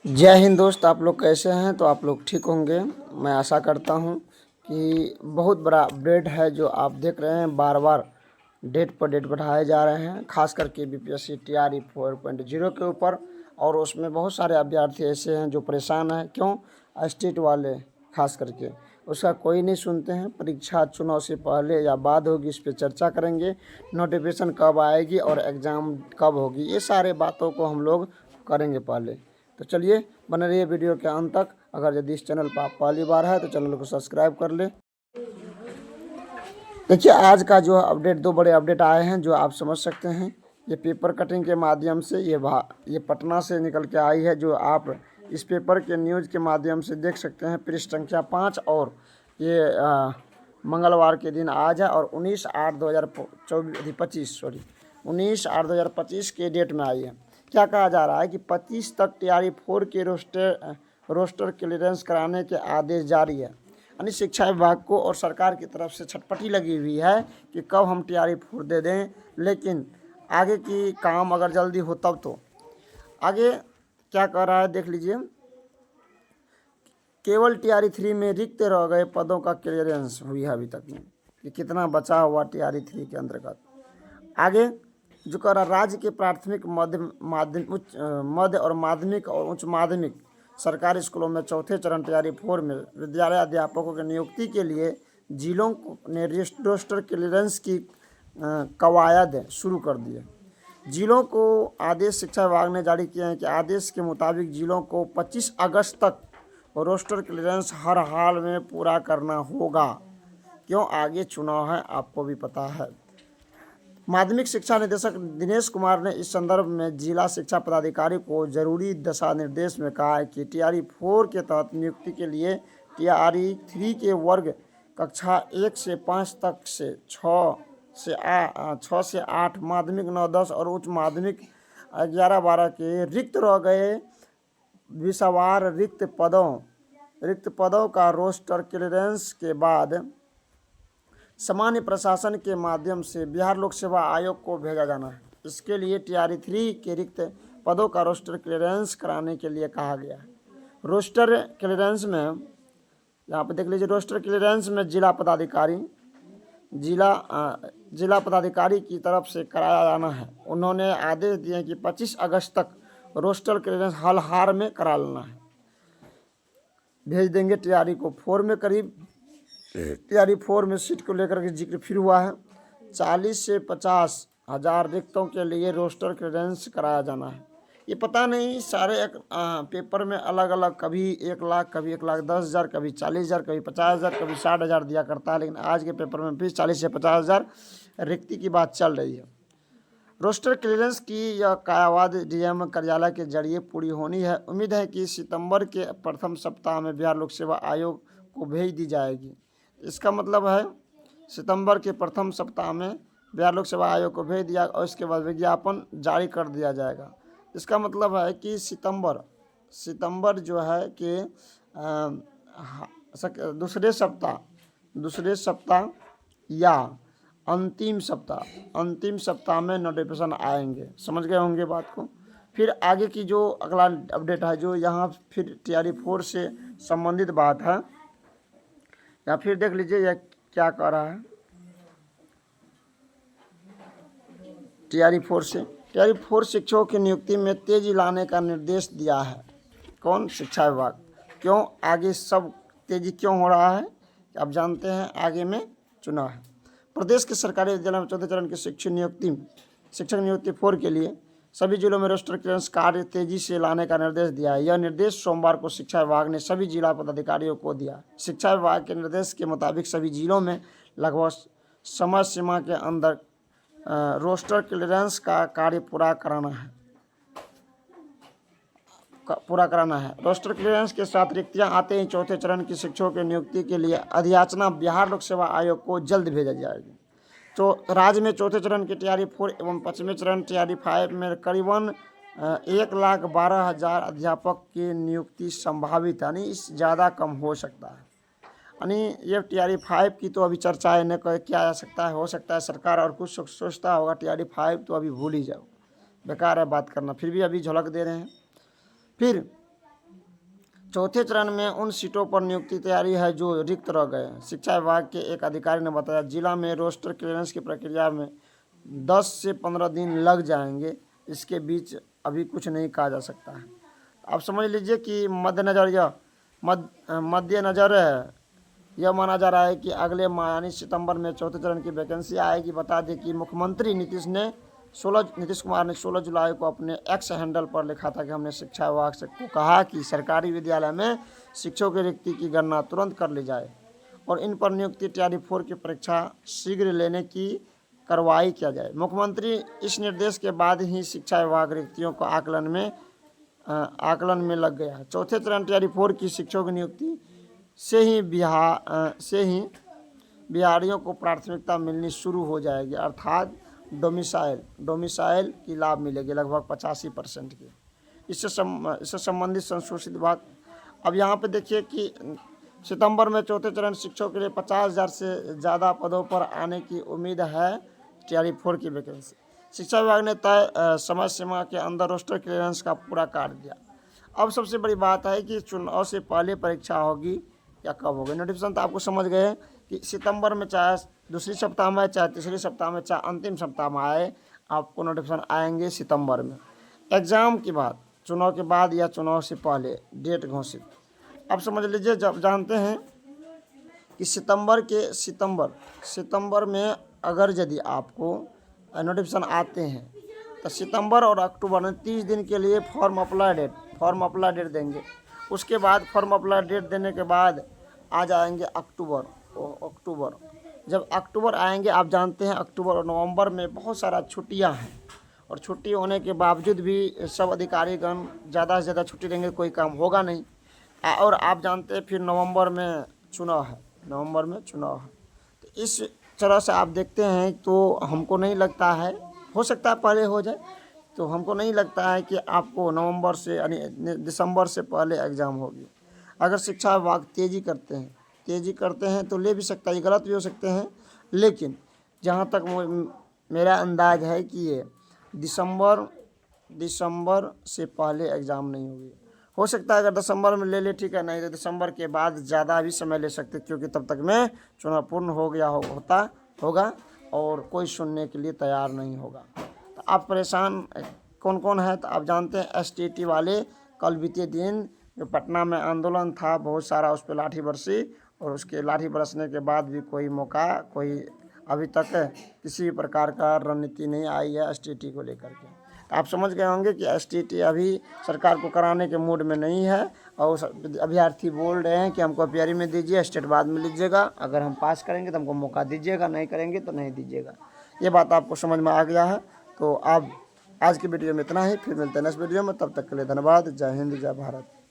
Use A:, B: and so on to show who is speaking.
A: जय हिंद दोस्त, आप लोग कैसे हैं? तो आप लोग ठीक होंगे। मैं आशा करता हूं कि बहुत बड़ा अपडेट है जो आप देख रहे हैं। बार बार डेट पर डेट बढ़ाए जा रहे हैं, खास करके बीपीएससी टीआरई 4.0 के ऊपर। और उसमें बहुत सारे अभ्यर्थी ऐसे हैं जो परेशान हैं। क्यों? स्टेट वाले खास करके उसका कोई नहीं सुनते हैं। परीक्षा चुनाव से पहले या बाद होगी, इस पर चर्चा करेंगे। नोटिफिकेशन कब आएगी और एग्ज़ाम कब होगी, ये सारे बातों को हम लोग करेंगे पहले। तो चलिए, बने रहिए वीडियो के अंत तक। अगर यदि इस चैनल पर आप पहली बार है तो चैनल को सब्सक्राइब कर ले। देखिए, आज का जो अपडेट, दो बड़े अपडेट आए हैं जो आप समझ सकते हैं। ये पेपर कटिंग के माध्यम से ये पटना से निकल के आई है, जो आप इस पेपर के न्यूज़ के माध्यम से देख सकते हैं। पृष्ठ संख्या 5। और ये मंगलवार के दिन आज है और 19/8/2025 के डेट में आई है। क्या कहा जा रहा है कि 25 तक टीआरई 4 के रोस्टर क्लियरेंस कराने के आदेश जारी है। यानी शिक्षा विभाग को और सरकार की तरफ से छटपटी लगी हुई है कि कब हम टीआरई 4 दे दें, लेकिन आगे की काम अगर जल्दी हो तब तो। आगे क्या कह रहा है देख लीजिए। केवल टीआरई 3 में रिक्त रह गए पदों का क्लियरेंस हुई है अभी तक में, कि कितना बचा हुआ टीआरई 3 के अंतर्गत। आगे जो कह रहा, राज्य के प्राथमिक मध्य और माध्यमिक और उच्च माध्यमिक सरकारी स्कूलों में चौथे चरण टीआरई 4 में विद्यालय अध्यापकों की नियुक्ति के लिए जिलों ने रोस्टर क्लियरेंस की कवायद शुरू कर दी है। जिलों को आदेश शिक्षा विभाग ने जारी किए हैं कि आदेश के मुताबिक जिलों को 25 अगस्त तक रोस्टर क्लियरेंस हर हाल में पूरा करना होगा। क्यों? आगे चुनाव है, आपको भी पता है। माध्यमिक शिक्षा निदेशक दिनेश कुमार ने इस संदर्भ में जिला शिक्षा पदाधिकारी को जरूरी दिशा निर्देश में कहा है कि टीआरई 4 के तहत नियुक्ति के लिए टीआरई 3 के वर्ग कक्षा 1 से 5 तक से 6 से 8, माध्यमिक 9-10 और उच्च माध्यमिक 11-12 के रिक्त रह गए विषयवार रिक्त पदों का रोस्टर क्लियरेंस के बाद सामान्य प्रशासन के माध्यम से बिहार लोक सेवा आयोग को भेजा जाना है। इसके लिए टीआरई 3 के रिक्त पदों का रोस्टर क्लियरेंस कराने के लिए कहा गया है। रोस्टर क्लियरेंस में यहाँ पे देख लीजिए, रोस्टर क्लियरेंस में जिला पदाधिकारी की तरफ से कराया जाना है। उन्होंने आदेश दिए कि 25 अगस्त तक रोस्टर क्लियरेंस हल हार में करा लेना है। भेज देंगे टीआरई को 4 में। करीब टीआरई 4 में सीट को लेकर के जिक्र फिर हुआ है। 40 से 50 हज़ार रिक्तों के लिए रोस्टर क्लियरेंस कराया जाना है। ये पता नहीं, सारे पेपर में अलग अलग, कभी 1 लाख, कभी 1,10,000, कभी 40,000, कभी 50,000, कभी 60,000 दिया करता है। लेकिन आज के पेपर में भी 40 से 50,000 रिक्ति की बात चल रही है। रोस्टर क्लियरेंस की यह कायावाद डीएम कार्यालय के जरिए पूरी होनी है। उम्मीद है कि सितंबर के प्रथम सप्ताह में बिहार लोक सेवा आयोग को भेज दी जाएगी। इसका मतलब है सितंबर के प्रथम सप्ताह में बिहार लोक सेवा आयोग को भेज दिया और इसके बाद विज्ञापन जारी कर दिया जाएगा। इसका मतलब है कि सितंबर जो है कि दूसरे सप्ताह या अंतिम सप्ताह में नोटिफिकेशन आएंगे। समझ गए होंगे बात को। फिर आगे की जो अगला अपडेट है, जो यहाँ फिर टीआरई 4 से संबंधित बात है, या फिर देख लीजिए यह क्या कह रहा है। टीआरई 4 शिक्षकों की नियुक्ति में तेजी लाने का निर्देश दिया है। कौन? शिक्षा विभाग। क्यों? आगे सब तेजी क्यों हो रहा है आप जानते हैं, आगे में चुनाव है। प्रदेश के सरकारी विद्यालय में चौथे चरण की शिक्षक नियुक्ति 4 के लिए सभी जिलों में रोस्टर क्लियरेंस कार्य तेजी से लाने का निर्देश दिया है। यह निर्देश सोमवार को शिक्षा विभाग ने सभी जिला पदाधिकारियों को दिया। शिक्षा विभाग के निर्देश के मुताबिक सभी जिलों में लगभग समय सीमा के अंदर रोस्टर क्लियरेंस का कार्य पूरा कराना है। रोस्टर क्लियरेंस के साथ रिक्तियां आते ही चौथे चरण की शिक्षकों की नियुक्ति के लिए अधियाचना बिहार लोक सेवा आयोग को जल्द भेजा जाएगी। तो राज्य में चौथे चरण की टीआरई 4 एवं पांचवें चरण टीआरई 5 में करीबन 1,12,000 अध्यापक की नियुक्ति संभावित है। यानी इस ज़्यादा कम हो सकता है। यानी ये टीआरई 5 की तो अभी चर्चा है, न किया जा सकता है। हो सकता है सरकार और कुछ सोचता होगा। टीआरई 5 तो अभी भूल ही जाओ, बेकार है बात करना। फिर भी अभी झलक दे रहे हैं। फिर चौथे चरण में उन सीटों पर नियुक्ति तैयारी है जो रिक्त रह गए हैं। शिक्षा विभाग के एक अधिकारी ने बताया, जिला में रोस्टर क्लियरेंस की प्रक्रिया में 10 से 15 दिन लग जाएंगे। इसके बीच अभी कुछ नहीं कहा जा सकता है। आप समझ लीजिए कि मद्देनजर यह माना जा रहा है कि अगले माह यानी सितंबर में चौथे चरण की वैकेंसी आएगी। बता दें कि मुख्यमंत्री नीतीश कुमार ने 16 जुलाई को अपने एक्स हैंडल पर लिखा था कि हमने शिक्षा विभाग से को कहा कि सरकारी विद्यालय में शिक्षकों की रिक्ति की गणना तुरंत कर ली जाए और इन पर नियुक्ति टियारी 4 की परीक्षा शीघ्र लेने की कार्रवाई किया जाए। मुख्यमंत्री इस निर्देश के बाद ही शिक्षा विभाग रिक्तियों को आकलन में लग गया है। चौथे चरण टियारी 4 की शिक्षकों की नियुक्ति से ही बिहारियों को प्राथमिकता मिलनी शुरू हो जाएगी, अर्थात डोमिसाइल की लाभ मिलेगी लगभग 85% की। इससे संबंधित संशोधित बात अब यहाँ पे देखिए कि सितंबर में चौथे चरण शिक्षकों के लिए 50,000 से ज़्यादा पदों पर आने की उम्मीद है। टियारी 4 की वैकेंसी शिक्षा विभाग ने तय समय सीमा के अंदर रोस्टर क्लियरेंस का पूरा कर दिया। अब सबसे बड़ी बात है कि चुनाव से पहले परीक्षा होगी या कब होगी। नोटिफिकेशन तो आपको समझ गए कि सितंबर में, चाहे दूसरी सप्ताह में, चाहे तीसरी सप्ताह में, चाहे अंतिम सप्ताह में आए, आपको नोटिफिकेशन आएंगे सितंबर में। एग्ज़ाम के बाद, चुनाव के बाद या चुनाव से पहले डेट घोषित। अब समझ लीजिए, जब जानते हैं कि सितंबर में अगर यदि आपको नोटिफिकेशन आते हैं तो सितंबर और अक्टूबर में 30 दिन के लिए फॉर्म अप्लाई डेट देंगे। उसके बाद फॉर्म अप्लाई डेट देने के बाद आ जाएंगे अक्टूबर। जब अक्टूबर आएंगे, आप जानते हैं अक्टूबर और नवंबर में बहुत सारा छुट्टियां हैं और छुट्टी होने के बावजूद भी सब अधिकारीगण ज़्यादा से ज़्यादा छुट्टी लेंगे, कोई काम होगा नहीं। और आप जानते हैं फिर नवंबर में चुनाव है। तो इस तरह से आप देखते हैं तो हमको नहीं लगता है, हो सकता है पहले हो जाए, तो हमको नहीं लगता है कि आपको नवंबर से यानी दिसंबर से पहले एग्ज़ाम होगी। अगर शिक्षा विभाग तेज़ी करते हैं तो ले भी सकता है, ये गलत भी हो सकते हैं, लेकिन जहाँ तक मेरा अंदाज़ है कि ये दिसंबर से पहले एग्ज़ाम नहीं होगी। हो सकता है अगर दिसंबर में ले ले, ठीक है, नहीं तो दिसंबर के बाद ज़्यादा भी समय ले सकते, क्योंकि तब तक में चुनाव पूर्ण हो गया होगा और कोई सुनने के लिए तैयार नहीं होगा। तो आप परेशान कौन है, तो आप जानते हैं STT वाले कल बीते दिन जो पटना में आंदोलन था, बहुत सारा उस पर लाठी बरसी और उसके लाठी बरसने के बाद भी कोई अभी तक किसी भी प्रकार का रणनीति नहीं आई है STT को लेकर के। तो आप समझ गए होंगे कि STT अभी सरकार को कराने के मूड में नहीं है और अभ्यर्थी बोल रहे हैं कि हमको PRE में दीजिए, स्टेट बाद में लीजिएगा, अगर हम पास करेंगे तो हमको मौका दीजिएगा, नहीं करेंगे तो नहीं दीजिएगा। ये बात आपको समझ में आ गया है। तो अब आज की वीडियो में इतना ही, फिर मिलते हैं नेक्स्ट वीडियो में, तब तक के लिए धन्यवाद। जय हिंद, जय भारत।